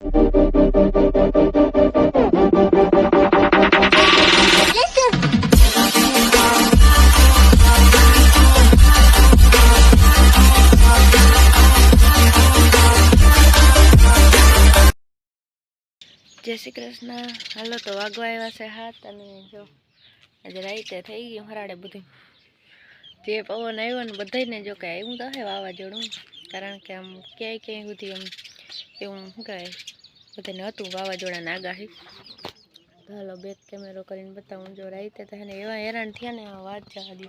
जय श्री कृष्ण। हालो तो वागवा आव्या छे हाथ अने जो आज राते थई गयुं हराडे बधुं जे पवन आव्यो ने बधाने जो के आव्युं तो है वावाजोडुं कारण के आम क्यांय क्यांय सुधी आम एवुं शुं कहेवाय बधाने हतुं वावाजोडानी आगाही। तो हालो बेक केमेरो करीने बतावुं जो राते तो हेने एवा हैरान थया ने वात जवा दो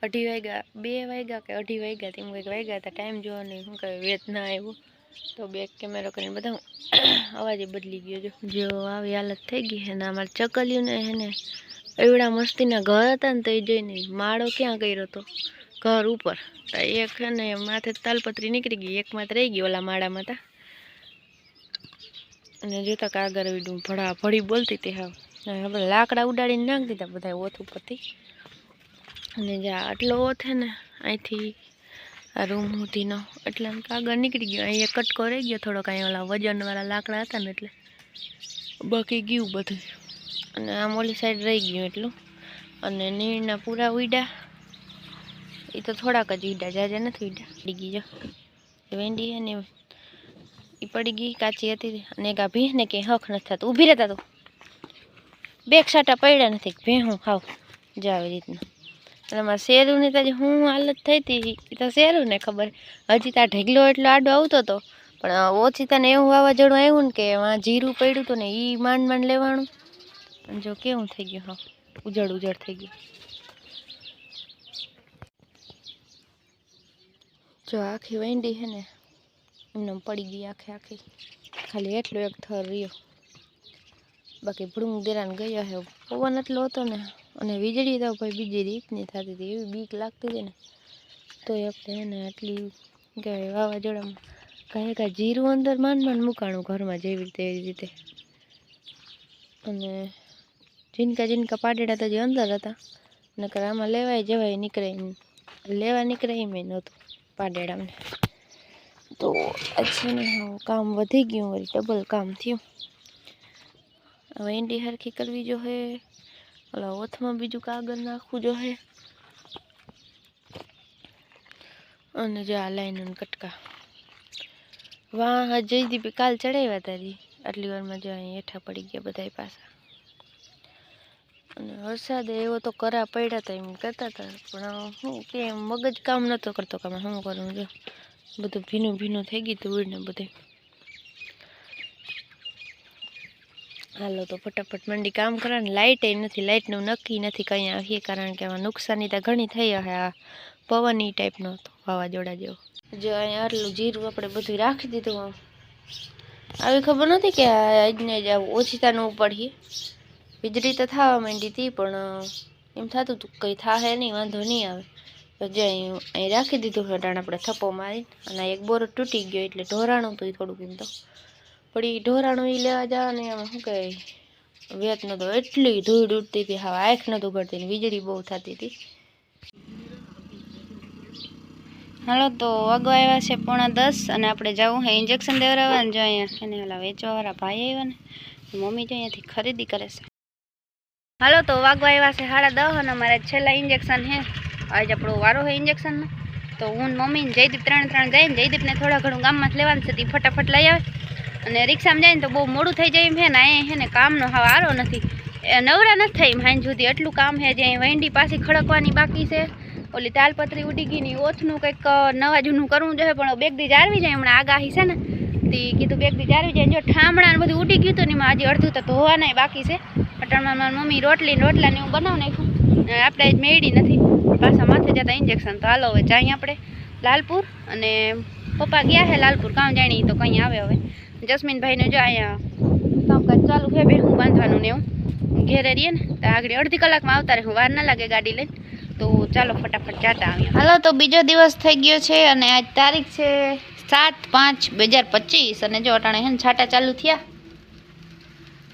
2:30 वाग्या 2 वाग्या के 2:30 वाग्या तेम कंईक वाग्या था टाइम जो ने शुं कहे वेत ना आव्यो तो बेक केमेरो करीने बतावुं अवाज बदली गयो जो आवी हालत थई गई है। अमार चकलियों ने हेने एवड़ा मस्तीना घर हता ने तो ए जोईने माळो क्यां कर्यो तो घर ऊपर तो एक है ने माथे तालपत्री निकળી गई एक मात्र रही गई ओला माळामां था अने जोता के आगर वीडुं भड़ाभड़ी बोलती थी। हाँ हवे लाकड़ा उडाડીને નાખી દીધા બધા ઓથ ઉપરથી અને જે આટલો ઓથ है ने અહીંથી आ रूम सुधीनो એટલે કાગળ નીકળી ગયો અહીં એક કટકો રહી ગયો થોડો કાંઈ ઓલા વજનવાળા લાકડા હતા ને એટલે બાકી ગયું બધું અને આમ ઓલી સાઈડ રહી ગયું એટલું અને નીરના પૂરા ઉડ્યા એ તો થોડાક જ ઉડ્યા જાજા નથી ઉડ્યા પડી ગઈ જો વેંડી હે ને એ પડી ગઈ કાચી હતી અને એક આ ભીંસને કંઈ હક નથી થતું ઊભી રહેતા તો બેક સાટા પડ્યા નથી ભેહું ખાવ જ આવી રીતના અને શેરું ની તો હું હાલત થઈ હતી એ તો શેરું ને ખબર હજી ત્યાં ઢેગલો એટલો આડો આવતો હતો પણ ઓછી તને એવું વાવાઝોડું આવ્યું ને કે વાં જીરું પડ્યું હતું ને એ માંડ માંડ લેવાનું અને જો કેવું થઈ ગયું હા ઉજળ ઉજળ થઈ ગયું જો આખી વેંડી છે ને એમને પડી ગઈ આખે આખી ખાલી એટલો એક થર રહ્યો બાકી ભડુંગ દેરાને ગયો હે પવન એટલો હતો ને અને વીજળી તો ભાઈ બીજી રીતની થતી હતી એવી બીક લાગતી હતી ને તો આપણે એને આટલી કહેવાય વાવાઝોડામાં કાંઈ કાંઈ જીરું અંદર માંડ માંડ મૂકાણું ઘરમાં જેવી રીતે એવી રીતે અને જીનકા જીનકા પાડેડા તો જે અંદર હતા નકર આમાં લેવાય જવાય નીકળે લેવા નીકળે એમ નહોતું પાડેડામાં તો છે ને કામ વધી ગયું વળી ડબલ કામ થયું હવે ઈંડી હરખી કરવી જો હે ઓલા ઓથમાં બીજું કાગળ નાખવું જો હે અને જો આ લાઈન કટકા વાહ જયદીપે કાલ ચડાવ્યા તારી આટલી વારમાં જો અહીં હેઠા પડી ગયા બધા પાછા અને વરસાદ એવો તો કરા પડ્યા હતા એમ કરતા હતા પણ હું કે મગજ કામ નહોતો કરતો કે શું કરું જો બધું ભીનું ભીનું થઈ ગયું હતું ઉડને બધું હાલો તો ફટાફટ મંડી કામ કરે ને લાઇટ નથી લાઇટનું નક્કી નથી કંઈ આવીએ કારણ કે આમાં નુકસાની તો ઘણી થઈ હશે આ પવન એ ટાઈપનો હતો વાવાઝોડા જેવો જો અહીંયા આટલું જીરું આપણે બધું રાખી દીધું આમ આવી ખબર નથી કે આજને જ ઓછીતાનું ઉપાડીએ વીજળી તો થવા માંડી હતી પણ એમ થતું હતું કંઈ થાહે નહીં વાંધો નહીં આવે તો જે અહીં રાખી દીધું હટાણ આપણે થપ્પો મારીને અને એક બોરો તૂટી ગયો એટલે ઢોરાણું હતું થોડુંક એમ તો પણ એ ઢોરાણું એ લેવા જાવ ને આમ શું કહે વેત નહોતો એટલી ધૂળ ઉડતી હતી હા આંખ નહોતું કરતી ને વીજળી બહુ થતી હતી। હાલો તો વાગવા આવ્યા છે 9:30 અને આપણે જવું છે ઇન્જેક્શન દેવડાવવા ને જો અહીંયા એને ઓલા વેચવાવાળા ભાઈ આવ્યા ને મમ્મી જો અહીંયાથી ખરીદી કરે છે। હાલો તો વાગવા આવ્યા છે 10:30 અને અમારે છેલ્લા ઇન્જેક્શન છે આજ આપણો વારો છે ઇન્જેક્શનનો તો હું મમ્મી ને જયદીપ ત્રણ જઈને જયદીપને થોડા ઘણું ગામમાં લેવાનું છે તે ફટાફટ લઈ આવે અને રિક્ષામાં જાય ને તો બહુ મોડું થઈ જાય એમ છે ને અહીંયા છે ને કામનો હવે આરો નથી નવરા નથી થઈ હાંજ સુધી એટલું કામ છે જે અહીં વેંડી પાછી ખડકવાની બાકી છે ઓલી તાલપત્રી ઉડી ગઈ ની ઓથનું કંઈક નવા જૂનું કરવું જોઈએ પણ બેગ દી જાળવી જાય હમણાં આગાહી છે ને તે કીધું બેગ દી જાળવી જાય જો ઠામણા ને બધું ઉડી ગયું હતું ને આજે અડધું તો ધોવાના બાકી છે અટાણમાં મારી મમ્મી રોટલા ને હું બનાવી નાખ્યું આપણે આજ મેળી નથી પાછા માથે જતા ઇન્જેક્શન તો હાલો હવે જાય આપણે લાલપુર અને પપ્પા ગયા છે લાલપુર કામ જાણી તો કંઈ આવે હવે જસ્મીનભાઈને જો અહીંયા કામકાજ ચાલુ છે બેહું બાંધવાનું ને એવું ઘેરે રહીએ ને તો આગળ અડધી કલાકમાં આવતા રહે વાર ના લાગે ગાડી લઈને તો ચાલો ફટાફટ જાતા આવીએ। હાલો તો બીજો દિવસ થઈ ગયો છે અને આજ તારીખ છે 7/5/2025 અને જો અટાણે હે ને છાટા ચાલુ થયા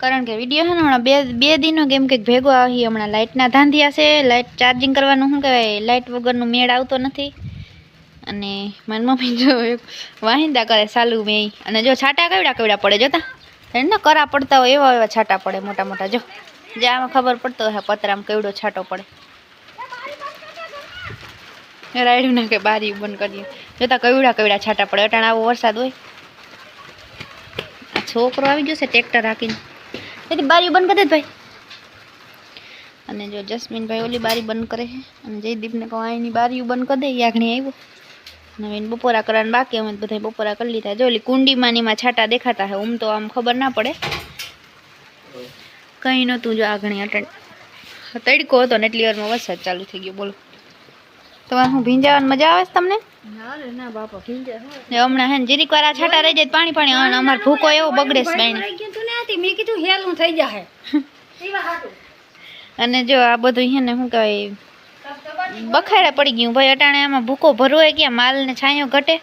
કારણ કે વિડીયો છે ને હમણાં બે દિનો કેમ કે ભેગો આવી હમણાં લાઇટના ધાંધિયા છે લાઇટ ચાર્જિંગ કરવાનું શું કહેવાય લાઇટ વગરનું મેળ આવતો નથી અને મારી મમ્મી જો વાહિંદા કરે ચાલુ મેં અને જો છાંટા કેવડા પડે જોતા એને કરા પડતા હોય એવા એવા છાંટા પડે મોટા મોટા જો જે આમાં ખબર પડતો હોય પતરામાં કેવડો છાંટો પડે રાયડું નાખે બારી બંધ કરીએ જોતા કેવડા છાંટા પડે અટાણે આવો વરસાદ હોય આ છોકરો આવી ગયો છે ટ્રેક્ટર રાખીને તેથી બારી બંધ કરી દે ભાઈ અને જો જસ્મીનભાઈ ઓલી બારી બંધ કરે છે અને જયદીપને કહું અહીંની બારી બંધ કરી દે યાગણી આવ્યો હવે એને બપોરા કરવાના બાકી અમે બધા બપોરા કરી લીધા જો ઓલી કુંડીમાં નીમાં છાંટા દેખાતા હે તો આમ ખબર ના પડે કંઈ નહોતું જો આગણી અટણ તડકો હતો ને એટલી વારમાં વરસાદ ચાલુ થઈ ગયો બોલો તમારે હું ભીંજાવાની મજા આવે છે તમને ના બાપા ભીંજે હમણાં હે ને જીરીક વાર આ છાંટા રહી જાય પાણી પાણી અમારે ભૂકો એવો બગડે છે બાયણે મેં કીધું હેલું થઈ જાય અને જો આ બધું હે ને શું કહેવાય બખાડે પડી ગયું ભાઈ અટાણે આમાં ભૂકો ભરવો હોય ક્યાં માલ ને છાંયો ઘટે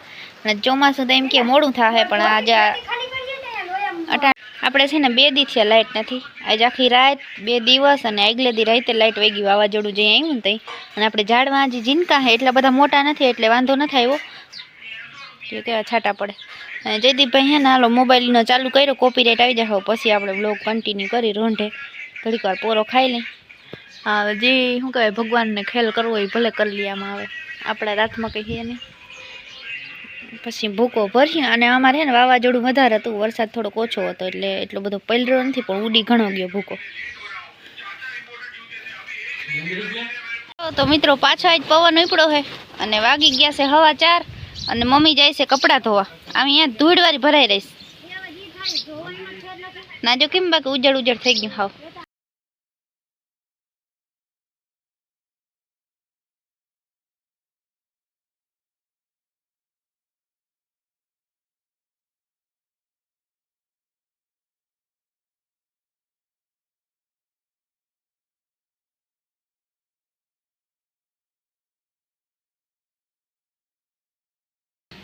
અને ચોમાસું તો એમ કે મોડું થાય પણ આજે અટાણે આપણે છે ને 2 દી થયા લાઇટ નથી આજે આખી રાત 2 દિવસ અને આગલે દી રાતે લાઇટ વહી ગઈ વાવાઝોડું જે આવ્યું ને તઈ અને આપણે ઝાડમાં હજી જીનકા હે એટલા બધા મોટા નથી એટલે વાંધો નથી આવ્યો કે કેવા છાંટા પડે અને જયદીપભાઈ હે ને હાલો મોબાઈલનો ચાલુ કર્યો કોપીરાઇટ આવી જાય પછી આપણે બ્લોગ કન્ટિન્યુ કરી રોંઢે ઘડીક વાર પોરો ખાઈ લઈ હા જે શું કહેવાય ભગવાનને ખેલ કરવો હોય ભલે કરી લઈએ આમાં આવે આપણા રાતમાં કહીએ નહીં પછી ભૂકો ભરીએ અને અમારે છે ને વાવાઝોડું વધારે હતું વરસાદ થોડોક ઓછો હતો એટલે એટલો બધો પલળ્યો નથી પણ ઉડી ઘણો ગયો ભૂકો તો મિત્રો પાછો આજ પવન ઉપડ્યો છે અને વાગી ગયા છે 4:15 અને મમ્મી જાય છે કપડાં ધોવા અહીંયા ધૂળવાળી ભરાઈ રહીશ ના જો કેમ બાકી ઉજળ થઈ ગયું હાવ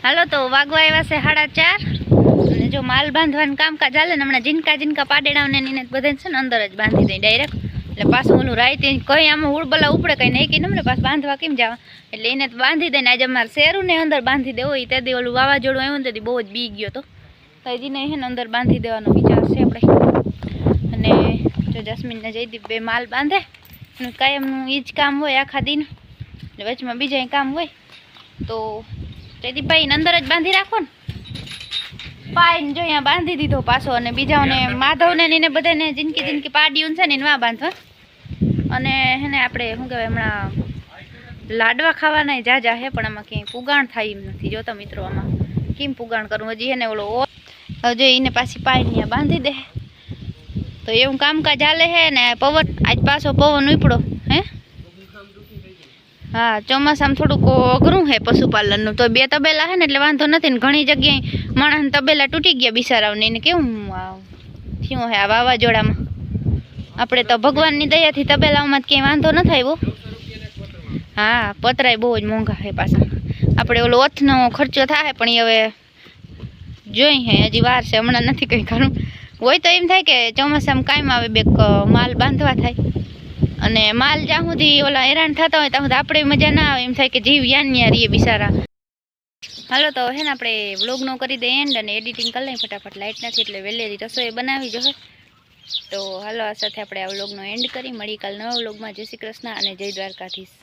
હાલો તો વાગવા આવ્યા છે 4:30 અને જો માલ બાંધવાનું કામકાજ ચાલે ને હમણાં જીનકા પાડેડાને ને બધા છે ને અંદર જ બાંધી દઈ ડાયરેક્ટ એટલે પાછું ઓલું રાઈતે કઈ આમાં ઉળબલા ઉપડે કઈ નહીં કે ને પાછું બાંધવા કેમ જવા એટલે એને બાંધી દઈને આજે અમારે શેરું ને અંદર બાંધી દેવો એ તે ઓલું વાવાઝોડું આવ્યું ને તેથી બહુ જ બી ગયો તો હજીને એને અંદર બાંધી દેવાનો વિચાર છે આપણે અને જો જસ્મીનને જયદીપ બે માલ બાંધે એનું કાયમનું એ જ કામ હોય આખા દિન એટલે વચમાં બીજા કામ હોય તો જયદીપભાઈને અંદર જ બાંધી રાખો ને પાઈને જો અહીંયા બાંધી દીધો પાછો અને બીજાઓને માધવને એને બધાને જિંદગી પાડ્યું છે ને એને વા બાંધવા અને એને આપણે શું કહેવાય હમણાં લાડવા ખાવાના જાજા હે પણ આમાં ક્યાંય પુગાણ થાય એમ નથી જોતા મિત્રો આમાં કેમ પુગાણ કરવું હજી એને ઓલો જો એને પાછી પાઈને બાંધી દે તો એવું કામકાજ હાલે છે ને પવન આજ પાછો પવન ઉપડો હે હા ચોમાસામાં થોડુંક અઘરું છે પશુપાલનનું તો 2 તબેલા છે ને એટલે વાંધો નથી ને ઘણી જગ્યાએ માણસને તબેલા તૂટી ગયા બિચારાઓને એને કેવું થયું છે આ વાવાઝોડામાં આપણે તો ભગવાનની દયાથી તબેલાઓમાં ક્યાંય વાંધો ન આવ્યો હા પતરાય બહુ જ મોંઘા છે પાછા આપણે ઓલો ઓથનો ખર્ચો થાય પણ એ હવે જોઈ હે હજી વાર છે હમણાં નથી કંઈ ખરું હોય તો એમ થાય કે ચોમાસામાં કાયમ આવે બે માલ બાંધવા થાય અને માલ જ્યાં સુધી ઓલા હેરાન થતા હોય ત્યાં સુધી આપણે મજા ના આવે એમ થાય કે જીવ યાન રહીએ બિચારા હાલો તો હે ને આપણે વ્લોગનો કરી દઈએ એન્ડ અને એડિટિંગ કરી લઈએ ફટાફટ લાઇટ નથી એટલે વહેલેરી રસોઈ બનાવી જોઈએ તો હાલો આ સાથે આપણે આ વ્લોગનો એન્ડ કરી મળી કાલ નવા વ્લોગમાં જય શ્રી કૃષ્ણ અને જય દ્વારકાધીશ